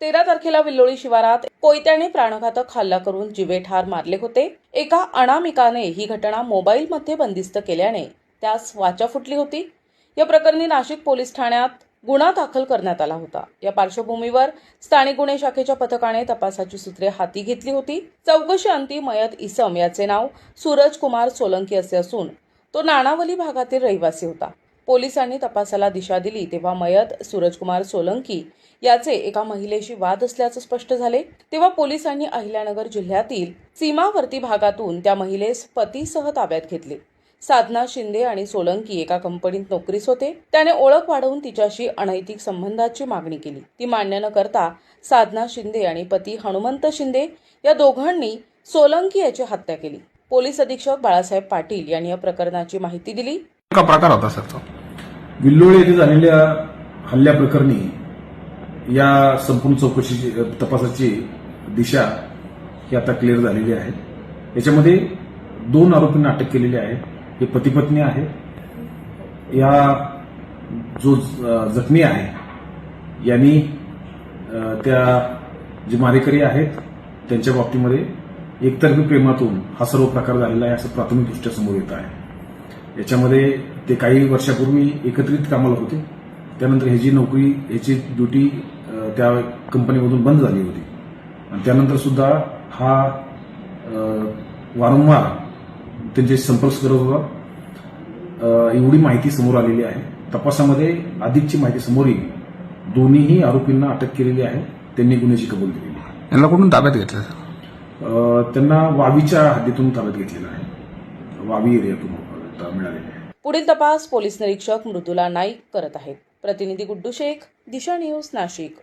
13 तारखेला विल्लोळी शिवारात कोयत्याने प्राणघातक हल्ला करून जीवे ठार मारले होते। एका अनामिकाने ही घटना मोबाईलमध्ये बंदिस्त केल्याने त्यास वाचा फुटली होती। या प्रकरणी नाशिक पोलीस ठाण्यात गुन्हा दाखल करण्यात आला होता। या पार्श्वभूमीवर स्थानिक गुन्हे शाखेच्या पथकाने तपासाची सूत्रे हाती घेतली होती। चौकशी अंती मयत इसम याचे नाव सूरज कुमार सोलंकी असे असून तो नाणावली भागातील रहिवासी होता। पोलिसांनी तपासाला दिशा दिली तेव्हा मयत सूरजकुमार सोलंकी याचे एका महिलेशी वाद असल्याचे स्पष्ट झाले। तेव्हा पोलिसांनी अहिल्यानगर जिल्ह्यातील सीमावर्ती भागातून त्या महिलेस पतीसह ताब्यात घेतले। साधना शिंदे आणि सोलंकी एका कंपनीत नोकरीस होते। त्याने ओळख वाढवून तिच्याशी अनैतिक संबंधाची मागणी केली। ती मान्य न करता साधना शिंदे आणि पती हनुमंत शिंदे या दोघांनी सोलंकी याची हत्या केली। पोलीस अधीक्षक बाळासाहेब पाटील यांनी या प्रकरणाची माहिती दिली। का प्रकार होता सर तो? विल्लोळी येथे झालेल्या हल्ल्या प्रकरणी या संपूर्ण चौकशीची तपासाची दिशा ही आता क्लिअर झालेली आहे। याच्यामध्ये 2 आरोपींना अटक केलेली आहे। हे पती पत्नी आहे। या जो जखमी आहे यांनी त्या जे मारेकरी आहेत त्यांच्या बाबतीमध्ये एकतर्फी प्रेमातून हा सर्व प्रकार झालेला आहे असं प्राथमिकदृष्ट्या समोर येत आहे। याच्यामध्ये ते काही वर्षापूर्वी एकत्रित कामाला होते। त्यानंतर ह्याची नोकरी ह्याची ड्युटी त्या कंपनीमधून बंद झाली होती आणि त्यानंतर सुद्धा हा वारंवार त्यांचे संपर्क करत होता। एवढी माहिती समोर आलेली आहे। तपासामध्ये अधिकची माहिती समोर येईल। दोन्हीही आरोपींना अटक केलेली आहे। त्यांनी गुन्ह्याची कबूल दिलेली आहे। यांना कुठून ताब्यात घेतलं? त्यांना वावीच्या हद्दीतून ताब्यात घेतलेलं आहे। वावी एरियातून मिळालेले आहे। पुढील तपास पोलीस निरीक्षक मृदुला नाईक करत आहेत। प्रतिनिधी गुड्डू शेख, दिशा न्यूज, नाशिक।